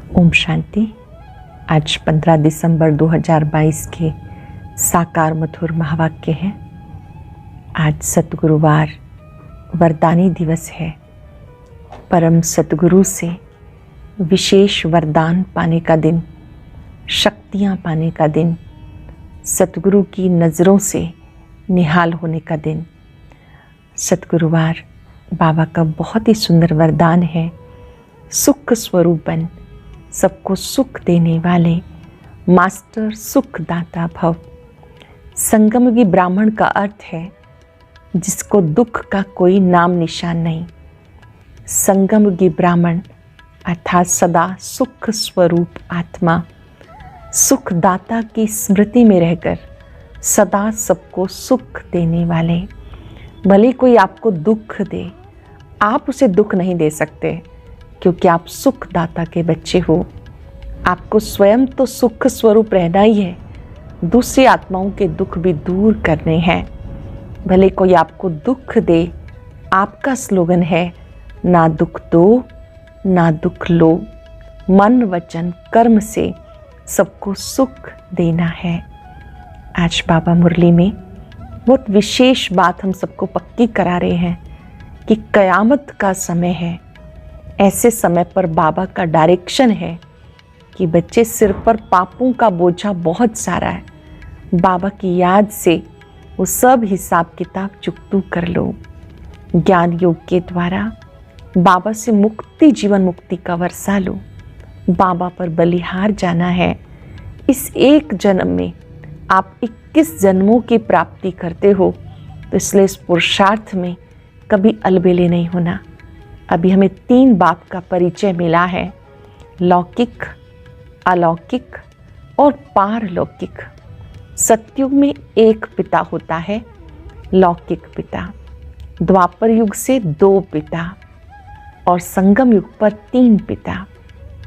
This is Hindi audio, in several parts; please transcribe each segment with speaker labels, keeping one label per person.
Speaker 1: ओम शांति। आज 15 दिसंबर 2022 के साकार मधुर महावाक्य हैं। आज सतगुरुवार वरदानी दिवस है। परम सतगुरु से विशेष वरदान पाने का दिन, शक्तियाँ पाने का दिन, सतगुरु की नज़रों से निहाल होने का दिन। सतगुरुवार बाबा का बहुत ही सुंदर वरदान है। सुख स्वरूपन, सबको सुख देने वाले मास्टर सुखदाता भव। संगमयुगी ब्राह्मण का अर्थ है जिसको दुख का कोई नाम निशान नहीं। संगमयुगी ब्राह्मण अर्थात सदा सुख स्वरूप आत्मा, सुखदाता की स्मृति में रहकर सदा सबको सुख देने वाले। भले कोई आपको दुख दे, आप उसे दुख नहीं दे सकते क्योंकि आप सुखदाता के बच्चे हो। आपको स्वयं तो सुख स्वरूप रहना ही है, दूसरी आत्माओं के दुख भी दूर करने हैं। भले कोई आपको दुख दे, आपका स्लोगन है ना दुख दो ना दुख लो। मन वचन कर्म से सबको सुख देना है। आज बाबा मुरली में बहुत विशेष बात हम सबको पक्की करा रहे हैं कि कयामत का समय है। ऐसे समय पर बाबा का डायरेक्शन है कि बच्चे सिर पर पापों का बोझा बहुत सारा है, बाबा की याद से वो सब हिसाब किताब चुकतू कर लो। ज्ञान योग के द्वारा बाबा से मुक्ति, जीवन मुक्ति का वर्षा लो। बाबा पर बलिहार जाना है। इस एक जन्म में आप 21 जन्मों की प्राप्ति करते हो, तो इसलिए इस पुरुषार्थ में कभी अलबेले नहीं होना। अभी हमें 3 बाप का परिचय मिला है, लौकिक, अलौकिक और पारलौकिक। सतयुग में एक पिता होता है, लौकिक पिता। द्वापर युग से 2 पिता और संगम युग पर 3 पिता।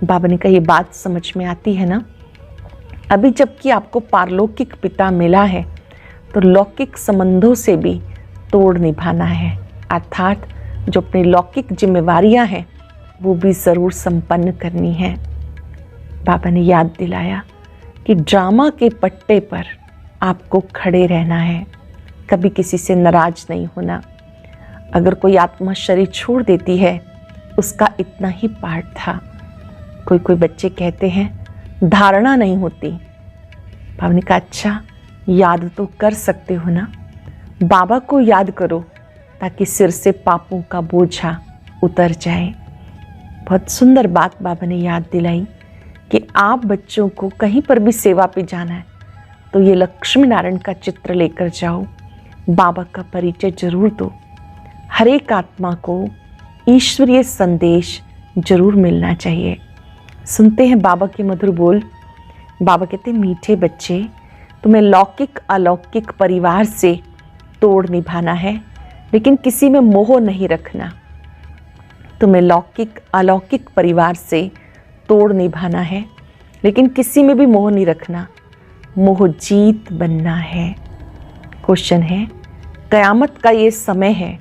Speaker 1: बाबा ने कहा ये बात समझ में आती है ना। अभी जबकि आपको पारलौकिक पिता मिला है तो लौकिक संबंधों से भी तोड़ निभाना है, अर्थात जो अपनी लौकिक जिम्मेवारियां हैं वो भी ज़रूर संपन्न करनी है। बाबा ने याद दिलाया कि ड्रामा के पट्टे पर आपको खड़े रहना है, कभी किसी से नाराज नहीं होना। अगर कोई आत्मा शरीर छोड़ देती है, उसका इतना ही पार्ट था। कोई बच्चे कहते हैं धारणा नहीं होती। बाबा ने कहा अच्छा, याद तो कर सकते हो ना, बाबा को याद करो ताकि सिर से पापों का बोझा उतर जाए। बहुत सुंदर बात बाबा ने याद दिलाई कि आप बच्चों को कहीं पर भी सेवा पे जाना है तो ये लक्ष्मी नारायण का चित्र लेकर जाओ, बाबा का परिचय जरूर दो। हर एक आत्मा को ईश्वरीय संदेश जरूर मिलना चाहिए। सुनते हैं बाबा के मधुर बोल। बाबा कहते हैं मीठे बच्चे, तुम्हें लौकिक अलौकिक परिवार से तोड़ निभाना है, लेकिन किसी में मोह नहीं रखना। तुम्हें लौकिक अलौकिक परिवार से तोड़ निभाना है, लेकिन किसी में भी मोह नहीं रखना। मोह जीत बनना है। क्वेश्चन है, कयामत का ये समय है,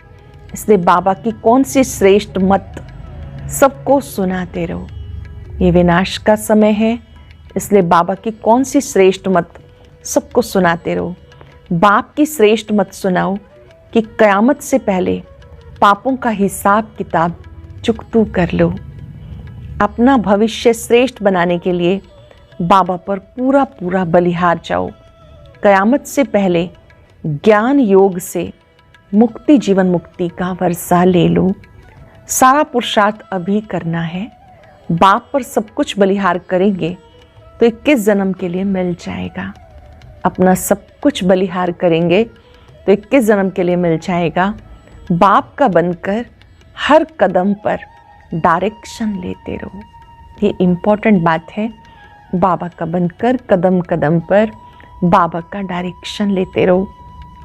Speaker 1: इसलिए बाबा की कौन सी श्रेष्ठ मत सबको सुनाते रहो। ये विनाश का समय है, इसलिए बाबा की कौन सी श्रेष्ठ मत सबको सुनाते रहो। बाप की श्रेष्ठ मत सुनाओ कि कयामत से पहले पापों का हिसाब किताब चुकतू कर लो। अपना भविष्य श्रेष्ठ बनाने के लिए बाबा पर पूरा पूरा बलिहार जाओ। कयामत से पहले ज्ञान योग से मुक्ति, जीवन मुक्ति का वर्षा ले लो। सारा पुरुषार्थ अभी करना है। बाप पर सब कुछ बलिहार करेंगे तो 21 जन्म के लिए मिल जाएगा। अपना सब कुछ बलिहार करेंगे तो 21 जन्म के लिए मिल जाएगा। बाप का बनकर हर कदम पर डायरेक्शन लेते रहो। ये इम्पोर्टेंट बात है। बाबा का बनकर कदम कदम पर बाबा का डायरेक्शन लेते रहो।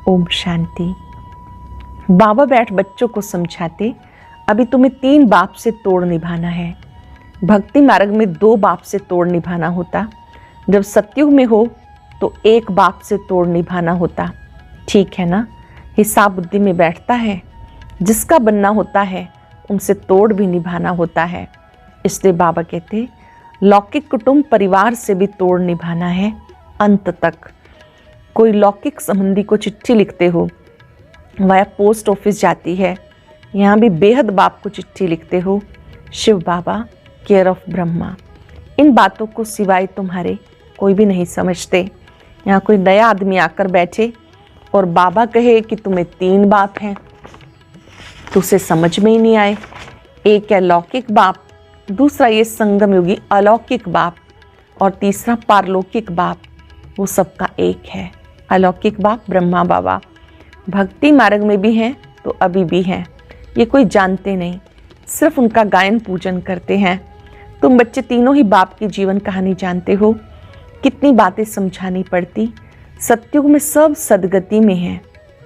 Speaker 1: ओम शांति। बाबा बैठ बच्चों को समझाते, अभी तुम्हें 3 बाप से तोड़ निभाना है। भक्ति मार्ग में 2 बाप से तोड़ निभाना होता। जब सतयुग में हो तो 1 बाप से तोड़ निभाना होता। ठीक है ना। हिसाब बुद्धि में बैठता है, जिसका बनना होता है उनसे तोड़ भी निभाना होता है। इसलिए बाबा कहते लौकिक कुटुंब परिवार से भी तोड़ निभाना है अंत तक। कोई लौकिक संबंधी को चिट्ठी लिखते हो, वह पोस्ट ऑफिस जाती है, यहाँ भी बेहद बाप को चिट्ठी लिखते हो, शिव बाबा केयर ऑफ ब्रह्मा। इन बातों को सिवाय तुम्हारे कोई भी नहीं समझते। यहाँ कोई नया आदमी आकर बैठे और बाबा कहे कि तुम्हें 3 बाप हैं, तो उसे समझ में ही नहीं आए। एक है लौकिक बाप, दूसरा ये संगम योगी अलौकिक बाप, और तीसरा पारलौकिक बाप। वो सबका एक है, अलौकिक बाप ब्रह्मा बाबा। भक्ति मार्ग में भी हैं तो अभी भी हैं, ये कोई जानते नहीं, सिर्फ उनका गायन पूजन करते हैं। तुम बच्चे तीनों ही बाप की जीवन कहानी जानते हो, कितनी बातें समझानी पड़ती। सत्युग में सब सदगति में हैं,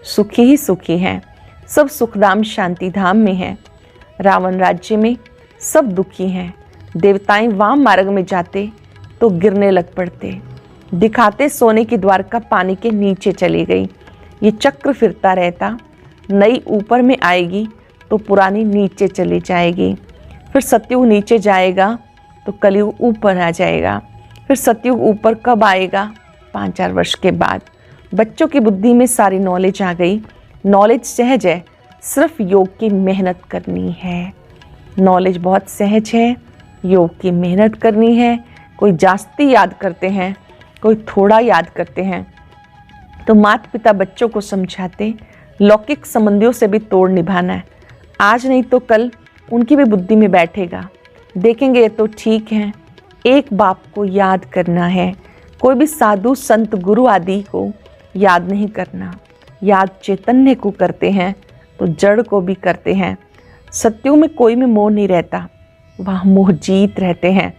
Speaker 1: सुखी ही सुखी हैं, सब सुखधाम शांति धाम में हैं। रावण राज्य में सब दुखी हैं, देवताएं वाम मार्ग में जाते तो गिरने लग पड़ते। दिखाते सोने की द्वारका पानी के नीचे चली गई। ये चक्र फिरता रहता, नई ऊपर में आएगी तो पुरानी नीचे चली जाएगी। फिर सतयुग नीचे जाएगा तो कलयुग ऊपर आ जाएगा। फिर सतयुग ऊपर कब आएगा? 5-4 वर्ष के बाद। बच्चों की बुद्धि में सारी नॉलेज आ गई। नॉलेज सहज है, सिर्फ योग की मेहनत करनी है। नॉलेज बहुत सहज है, योग की मेहनत करनी है। कोई जास्ती याद करते हैं, कोई थोड़ा याद करते हैं। तो माता पिता बच्चों को समझाते लौकिक संबंधियों से भी तोड़ निभाना है। आज नहीं तो कल उनकी भी बुद्धि में बैठेगा, देखेंगे ये तो ठीक है। एक बाप को याद करना है, कोई भी साधु संत गुरु आदि को याद नहीं करना। याद चैतन्य को करते हैं तो जड़ को भी करते हैं। सत्युग में कोई में मोह नहीं रहता, वहाँ मोह जीत रहते हैं।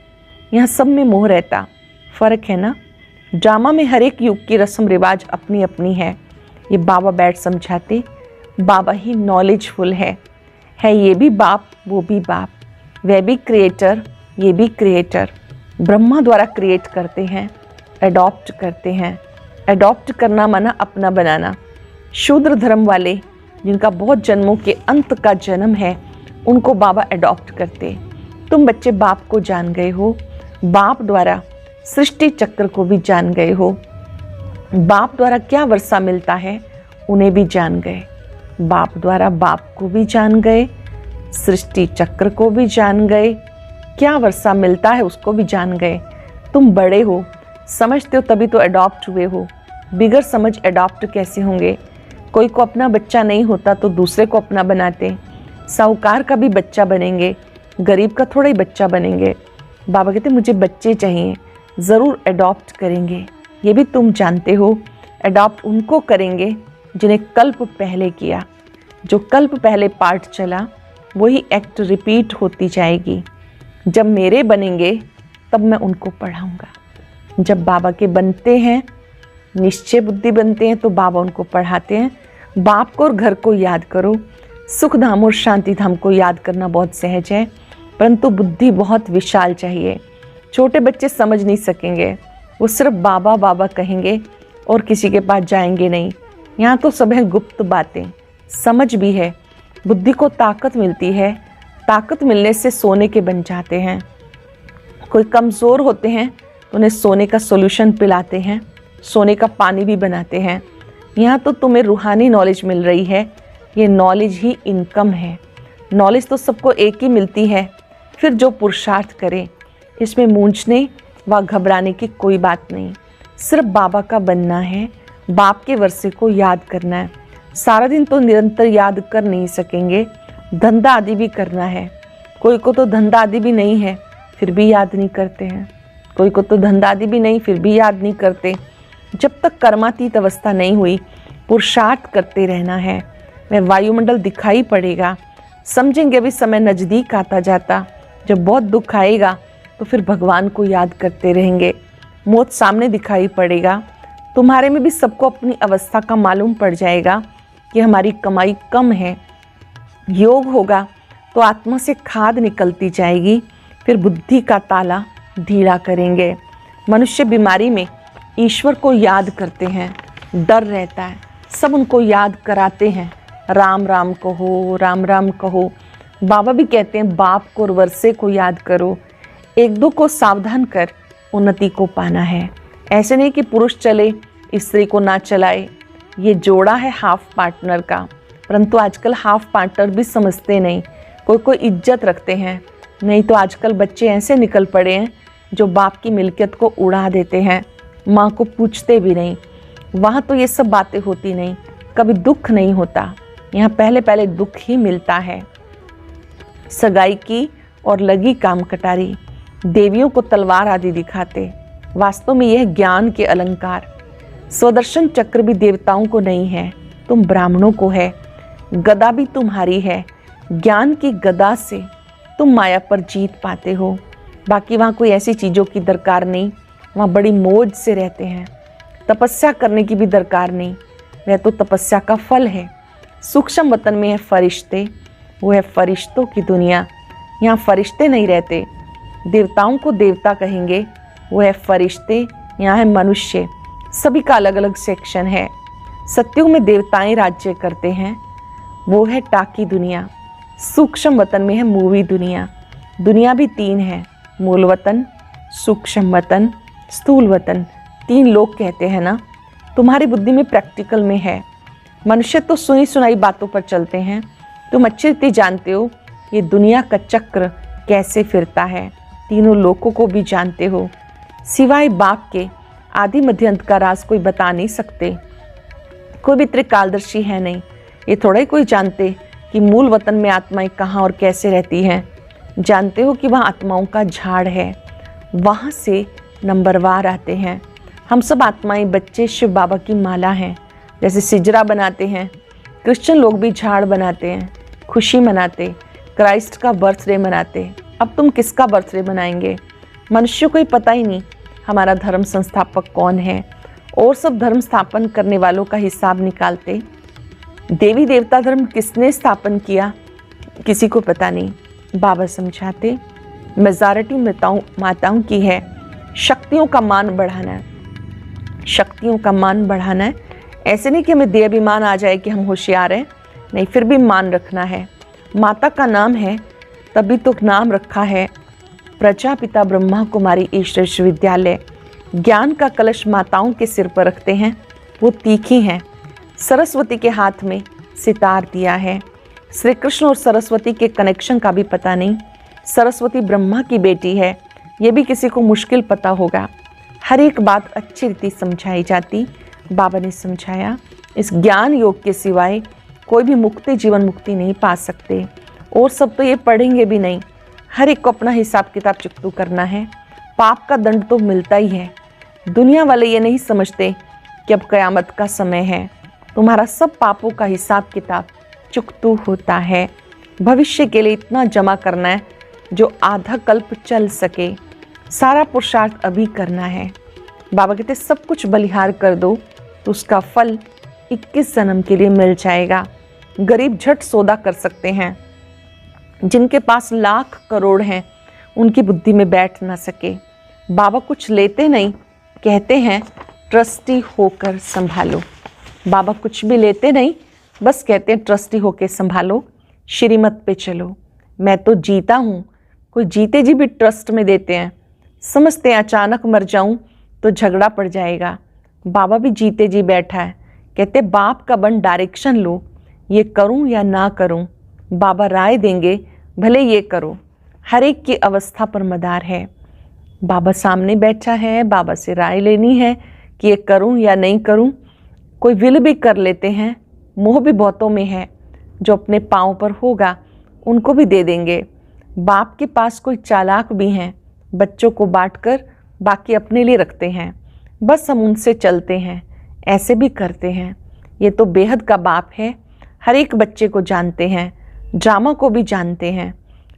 Speaker 1: यहाँ सब में मोह रहता, फर्क है ना। ड्रामा में हर एक युग की रस्म रिवाज अपनी अपनी है। ये बाबा बैठ समझाते, बाबा ही नॉलेजफुल है ये भी बाप वो भी बाप, वह भी क्रिएटर ये भी क्रिएटर। ब्रह्मा द्वारा क्रिएट करते हैं, एडॉप्ट करते हैं। एडॉप्ट करना माना अपना बनाना। शूद्र धर्म वाले जिनका बहुत जन्मों के अंत का जन्म है, उनको बाबा एडॉप्ट करते। तुम बच्चे बाप को जान गए हो, बाप द्वारा सृष्टि चक्र को भी जान गए हो। बाप द्वारा क्या वर्षा मिलता है उन्हें भी जान गए। बाप द्वारा बाप को भी जान गए, सृष्टि चक्र को भी जान गए, क्या वर्षा मिलता है उसको भी जान गए। तुम बड़े हो, समझते हो, तभी तो अडॉप्ट हुए हो। बिगर समझ अडॉप्ट कैसे होंगे? कोई को अपना बच्चा नहीं होता तो दूसरे को अपना बनाते। साहूकार का भी बच्चा बनेंगे, गरीब का थोड़ा ही बच्चा बनेंगे। बाबा कहते मुझे बच्चे चाहिए, ज़रूर अडॉप्ट करेंगे। ये भी तुम जानते हो, अडॉप्ट उनको करेंगे जिन्हें कल्प पहले किया। जो कल्प पहले पार्ट चला वही एक्ट रिपीट होती जाएगी। जब मेरे बनेंगे तब मैं उनको पढ़ाऊँगा। जब बाबा के बनते हैं, निश्चय बुद्धि बनते हैं, तो बाबा उनको पढ़ाते हैं। बाप को और घर को याद करो। सुख धाम और शांति धाम को याद करना बहुत सहज है, परंतु बुद्धि बहुत विशाल चाहिए। छोटे बच्चे समझ नहीं सकेंगे, वो सिर्फ बाबा बाबा कहेंगे और किसी के पास जाएंगे नहीं। यहाँ तो सब है गुप्त बातें, समझ भी है। बुद्धि को ताकत मिलती है, ताकत मिलने से सोने के बन जाते हैं। कोई कमज़ोर होते हैं तो उन्हें सोने का सॉल्यूशन पिलाते हैं, सोने का पानी भी बनाते हैं। यहाँ तो तुम्हें रूहानी नॉलेज मिल रही है, ये नॉलेज ही इनकम है। नॉलेज तो सबको एक ही मिलती है, फिर जो पुरुषार्थ करे। इसमें मूंझने व घबराने की कोई बात नहीं। सिर्फ बाबा का बनना है, बाप के वर्षे को याद करना है। सारा दिन तो निरंतर याद कर नहीं सकेंगे, धंधा आदि भी करना है। कोई को तो धंधा आदि भी नहीं है फिर भी याद नहीं करते हैं, कोई को तो धंधा आदि भी नहीं फिर भी याद नहीं करते। जब तक कर्मातीत अवस्था नहीं हुई, पुरुषार्थ करते रहना है। वह वायुमंडल दिखाई पड़ेगा, समझेंगे अभी समय नज़दीक आता जाता। जब बहुत दुख आएगा तो फिर भगवान को याद करते रहेंगे। मौत सामने दिखाई पड़ेगा, तुम्हारे में भी सबको अपनी अवस्था का मालूम पड़ जाएगा कि हमारी कमाई कम है। योग होगा तो आत्मा से खाद निकलती जाएगी, फिर बुद्धि का ताला ढीला करेंगे। मनुष्य बीमारी में ईश्वर को याद करते हैं, डर रहता है, सब उनको याद कराते हैं। राम राम कहो, राम राम कहो। बाबा भी कहते हैं बाप को और वर्षे को याद करो। एक दो को सावधान कर उन्नति को पाना है। ऐसे नहीं कि पुरुष चले स्त्री को ना चलाए। ये जोड़ा है हाफ पार्टनर का, परंतु आजकल हाफ पार्टनर भी समझते नहीं। कोई कोई इज्जत रखते हैं, नहीं तो आजकल बच्चे ऐसे निकल पड़े हैं जो बाप की मिल्कियत को उड़ा देते हैं, माँ को पूछते भी नहीं। वहाँ तो ये सब बातें होती नहीं, कभी दुख नहीं होता। यहाँ पहले पहले दुख ही मिलता है। सगाई की और लगी काम कटारी, देवियों को तलवार आदि दिखाते। वास्तव में यह ज्ञान के अलंकार। स्वदर्शन चक्र भी देवताओं को नहीं है, तुम ब्राह्मणों को है। गदा भी तुम्हारी है, ज्ञान की गदा से तुम माया पर जीत पाते हो। बाकी वहाँ कोई ऐसी चीज़ों की दरकार नहीं, वहाँ बड़ी मौज से रहते हैं। तपस्या करने की भी दरकार नहीं, वह तो तपस्या का फल है। सूक्ष्म वतन में है फरिश्ते, वो है फरिश्तों की दुनिया। यहाँ फरिश्ते नहीं रहते, देवताओं को देवता कहेंगे, वो है फरिश्ते। यहाँ है मनुष्य। सभी का अलग अलग सेक्शन है। सत्युग में देवताएं राज्य करते हैं, वो है टाकी दुनिया। सूक्ष्म वतन में है मूवी दुनिया। दुनिया भी तीन है, मूल वतन, सूक्ष्म वतन, स्थूल वतन। तीन लोग कहते हैं ना। तुम्हारी बुद्धि में प्रैक्टिकल में है। मनुष्य तो सुनी सुनाई बातों पर चलते हैं, तुम अच्छी रीति जानते हो ये दुनिया का चक्र कैसे फिरता है। तीनों लोगों को भी जानते हो। सिवाय बाप के आदि मध्य अंत का राज कोई बता नहीं सकते। कोई भी त्रिकालदर्शी है नहीं। ये थोड़ा ही कोई जानते कि मूल वतन में आत्माएं कहाँ और कैसे रहती हैं। जानते हो कि वहाँ आत्माओं का झाड़ है, वहाँ से नंबरवार आते हैं। हम सब आत्माएं बच्चे शिव बाबा की माला हैं। जैसे सिजरा बनाते हैं, क्रिश्चियन लोग भी झाड़ बनाते हैं, खुशी मनाते, क्राइस्ट का बर्थडे मनाते। अब तुम किसका बर्थडे मनाएंगे? मनुष्य को ही पता ही नहीं हमारा धर्म संस्थापक कौन है, और सब धर्म स्थापन करने वालों का हिसाब निकालते। देवी देवता धर्म किसने स्थापन किया किसी को पता नहीं। बाबा समझाते मेजॉरिटी माताओं की है शक्तियों का मान बढ़ाना है, शक्तियों का मान बढ़ाना है। ऐसे नहीं कि हमें देहाभिमान आ जाए कि हम होशियार हैं, नहीं, फिर भी मान रखना है। माता का नाम है तभी तो नाम रखा है प्रजापिता ब्रह्मा कुमारी ईश्वर विश्वविद्यालय। ज्ञान का कलश माताओं के सिर पर रखते हैं, वो तीखी हैं। सरस्वती के हाथ में सितार दिया है। श्री कृष्ण और सरस्वती के कनेक्शन का भी पता नहीं। सरस्वती ब्रह्मा की बेटी है, ये भी किसी को मुश्किल पता होगा। हर एक बात अच्छी रीति समझाई जाती। बाबा ने समझाया इस ज्ञान योग के सिवाय कोई भी मुक्ति जीवन मुक्ति नहीं पा सकते, और सब तो ये पढ़ेंगे भी नहीं। हर एक को अपना हिसाब किताब चुकतू करना है। पाप का दंड तो मिलता ही है। दुनिया वाले ये नहीं समझते कि अब कयामत का समय है। तुम्हारा सब पापों का हिसाब किताब चुकतू होता है। भविष्य के लिए इतना जमा करना है जो आधा कल्प चल सके। सारा पुरुषार्थ अभी करना है। बाबा कहते सब कुछ बलिहार कर दो तो उसका फल 21 जन्म के लिए मिल जाएगा। गरीब झट सौदा कर सकते हैं, जिनके पास लाख करोड़ हैं उनकी बुद्धि में बैठ ना सके। बाबा कुछ लेते नहीं, कहते हैं ट्रस्टी होकर संभालो। बाबा कुछ भी लेते नहीं, बस कहते हैं ट्रस्टी होकर संभालो, श्रीमत पे चलो। मैं तो जीता हूँ। कोई जीते जी भी ट्रस्ट में देते हैं, समझते हैं अचानक मर जाऊं तो झगड़ा पड़ जाएगा। बाबा भी जीते जी बैठा है, कहते बाप का बन डायरेक्शन लो, ये करूं या ना करूं। बाबा राय देंगे, भले ये करो। हर एक की अवस्था पर मदार है। बाबा सामने बैठा है, बाबा से राय लेनी है कि ये करूं या नहीं करूं। कोई विल भी कर लेते हैं, मोह भी बहुतों में है। जो अपने पाँव पर होगा उनको भी दे देंगे। बाप के पास कोई चालाक भी हैं, बच्चों को बांटकर बाकी अपने लिए रखते हैं, बस हम उनसे चलते हैं। ऐसे भी करते हैं। ये तो बेहद का बाप है। हर एक बच्चे को जानते हैं, ड्रामा को भी जानते हैं,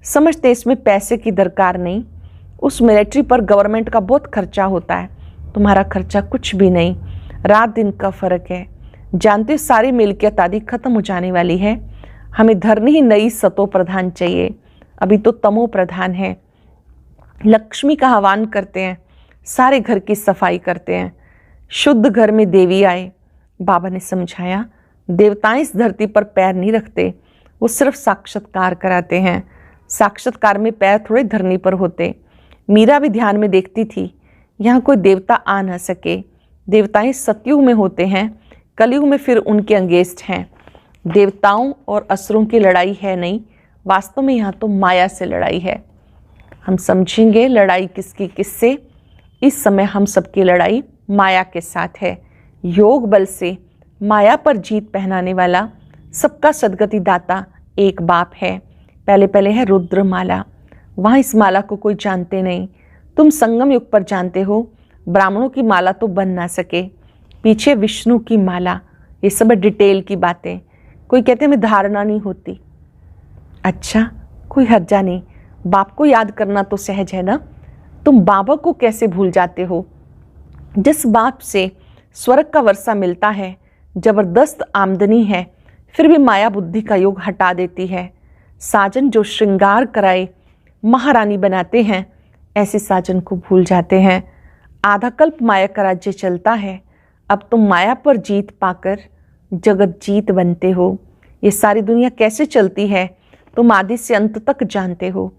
Speaker 1: समझते इसमें पैसे की दरकार नहीं। उस मिलिट्री पर गवर्नमेंट का बहुत खर्चा होता है, तुम्हारा खर्चा कुछ भी नहीं। रात दिन का फ़र्क है। जानते सारी मिल्कियत आदि खत्म हो जाने वाली है। हमें धरनी ही नई सतो प्रधान चाहिए, अभी तो तमो प्रधान है। लक्ष्मी का आह्वान करते हैं, सारे घर की सफाई करते हैं। शुद्ध घर में देवी आए। बाबा ने समझाया देवताएं इस धरती पर पैर नहीं रखते, वो सिर्फ साक्षात्कार कराते हैं। साक्षात्कार में पैर थोड़े धरनी पर होते। मीरा भी ध्यान में देखती थी, यहाँ कोई देवता आ न सके। देवताएं सतयुग में होते हैं, कलयुग में फिर उनके अगेंस्ट हैं। देवताओं और असुरों की लड़ाई है नहीं, वास्तव में यहाँ तो माया से लड़ाई है। हम समझेंगे लड़ाई किसकी किससे। इस समय हम सबकी लड़ाई माया के साथ है। योग बल से माया पर जीत पहनाने वाला सबका सदगति दाता एक बाप है। पहले पहले है रुद्रमाला, वहाँ इस माला को कोई जानते नहीं। तुम संगम युग पर जानते हो, ब्राह्मणों की माला तो बन ना सके, पीछे विष्णु की माला। ये सब डिटेल की बातें। कोई कहते हमें धारणा नहीं होती। अच्छा, कोई हर्जा नहीं, बाप को याद करना तो सहज है ना। तुम बाबा को कैसे भूल जाते हो? जिस बाप से स्वर्ग का वर्षा मिलता है, जबरदस्त आमदनी है, फिर भी माया बुद्धि का योग हटा देती है। साजन जो श्रृंगार कराए महारानी बनाते हैं, ऐसे साजन को भूल जाते हैं। आधा कल्प माया का राज्य चलता है, अब तुम माया पर जीत पाकर जगत जीत बनते हो। ये सारी दुनिया कैसे चलती है तुम आदि से अंत तक जानते हो।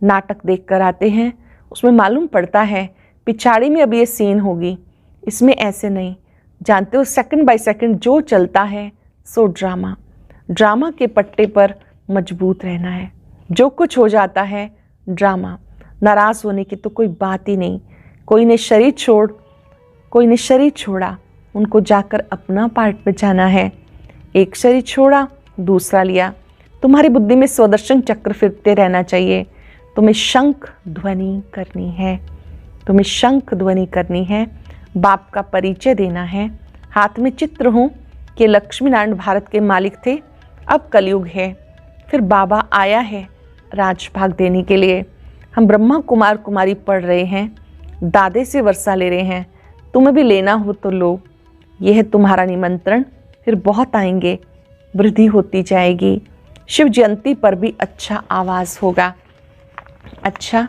Speaker 1: नाटक देख कर आते हैं, उसमें मालूम पड़ता है पिछाड़ी में अब ये सीन होगी, इसमें ऐसे नहीं। जानते हो सेकंड बाय सेकंड जो चलता है सो ड्रामा। ड्रामा के पट्टे पर मजबूत रहना है। जो कुछ हो जाता है ड्रामा। नाराज होने की तो कोई बात ही नहीं। कोई ने शरीर छोड़ा, उनको जाकर अपना पार्ट बचाना है। एक शरीर छोड़ा, दूसरा लिया। तुम्हारी बुद्धि में स्वदर्शन चक्र फिरते रहना चाहिए। तुम्हें शंख ध्वनि करनी है। बाप का परिचय देना है। हाथ में चित्र हो कि लक्ष्मी नारायण भारत के मालिक थे, अब कलयुग है, फिर बाबा आया है राजभाग देने के लिए। हम ब्रह्मा कुमार कुमारी पढ़ रहे हैं, दादे से वर्षा ले रहे हैं। तुम्हें भी लेना हो तो लो, यह है तुम्हारा निमंत्रण। फिर बहुत आएंगे, वृद्धि होती जाएगी। शिव जयंती पर भी अच्छा आवाज़ होगा। अच्छा,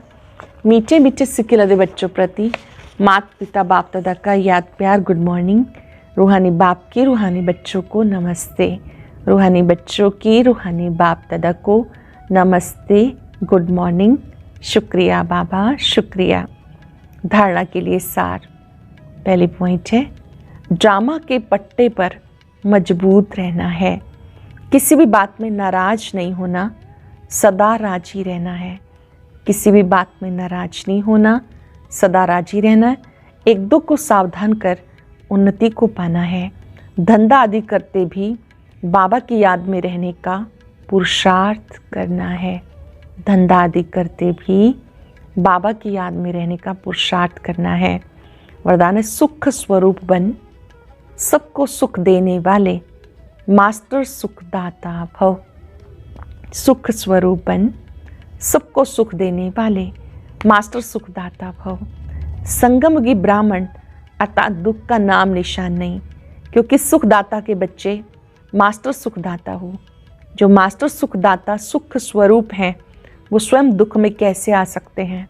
Speaker 1: मीठे मीठे सिक्के लदे बच्चों प्रति माता पिता बाप दादा का याद प्यार गुड मॉर्निंग। रूहानी बाप की रूहानी बच्चों को नमस्ते। रूहानी बच्चों की रूहानी बाप दादा को नमस्ते, गुड मॉर्निंग। शुक्रिया बाबा, शुक्रिया। धारणा के लिए सार। पहली पॉइंट है, ड्रामा के पट्टे पर मजबूत रहना है। किसी भी बात में नाराज नहीं होना, सदा राजी रहना है। किसी भी बात में नाराज नहीं होना, सदा राजी रहना है। एक दो को सावधान कर उन्नति को पाना है। धंधा आदि करते भी बाबा की याद में रहने का पुरुषार्थ करना है। धंधा आदि करते भी बाबा की याद में रहने का पुरुषार्थ करना है। वरदान है, सुख स्वरूप बन, सबको सुख देने वाले मास्टर सुखदाता भव। सुख स्वरूप बन, सबको सुख देने वाले मास्टर सुखदाता भव। संगमयुगी ब्राह्मण अर्थात दुख का नाम निशान नहीं, क्योंकि सुखदाता के बच्चे मास्टर सुखदाता हो। जो मास्टर सुखदाता सुख स्वरूप हैं, वो स्वयं दुख में कैसे आ सकते हैं?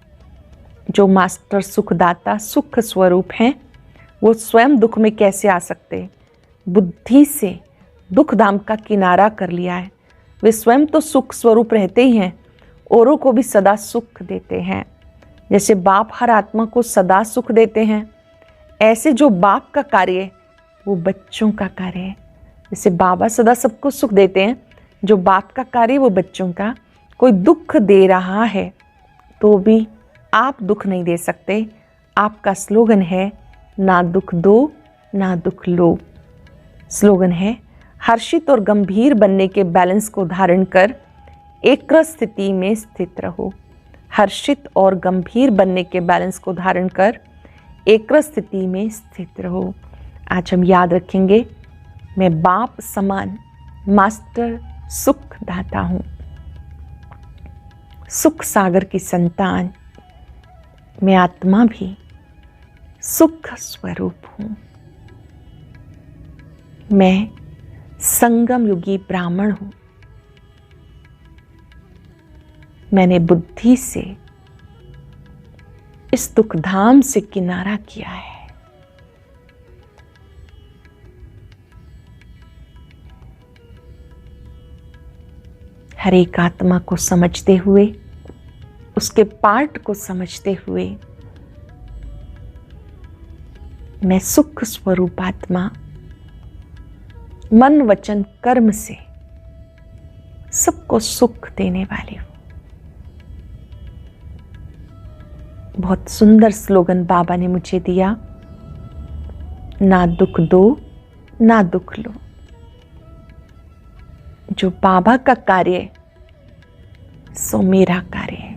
Speaker 1: जो मास्टर सुखदाता सुख स्वरूप हैं, वो स्वयं दुख में कैसे आ सकते? बुद्धि से दुख धाम का किनारा कर लिया है। वे स्वयं तो सुख स्वरूप रहते ही हैं, औरों को भी सदा सुख देते हैं। जैसे बाप हर आत्मा को सदा सुख देते हैं, ऐसे जो बाप का कार्य है वो बच्चों का कार्य है। जैसे बाबा सदा सबको सुख देते हैं, जो बाप का कार्य वो बच्चों का। कोई दुख दे रहा है तो भी आप दुख नहीं दे सकते। आपका स्लोगन है, ना दुख दो ना दुख लो। स्लोगन है, हर्षित और गंभीर बनने के बैलेंस को धारण कर एक स्थिति में स्थित रहो। हर्षित और गंभीर बनने के बैलेंस को धारण कर एक स्थिति में स्थित रहो। आज हम याद रखेंगे, मैं बाप समान मास्टर सुख दाता हूँ, सुख सागर की संतान। मैं आत्मा भी सुख स्वरूप हूँ। मैं संगम युगी ब्राह्मण हूँ। मैंने बुद्धि से इस दुखधाम से किनारा किया है। हर एक आत्मा को समझते हुए उसके पार्ट को समझते हुए मैं सुख स्वरूप आत्मा मन वचन कर्म से सबको सुख देने वाली हूं। बहुत सुंदर स्लोगन बाबा ने मुझे दिया, ना दुख दो ना दुख लो। जो बाबा का कार्य सो मेरा कार्य है।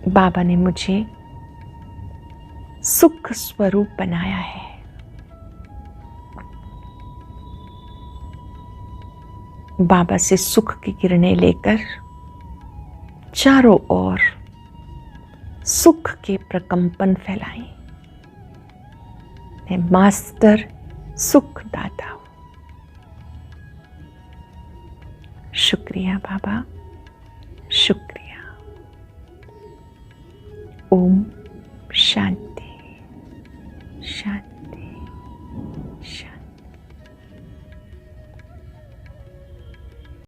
Speaker 1: बाबा ने मुझे सुख स्वरूप बनाया है। बाबा से सुख की किरणें लेकर चारों ओर सुख के प्रकंपन फैलाएं। मैं मास्टर सुख दाता हूं। शुक्रिया बाबा, शुक्रिया। ओम शांति शांति।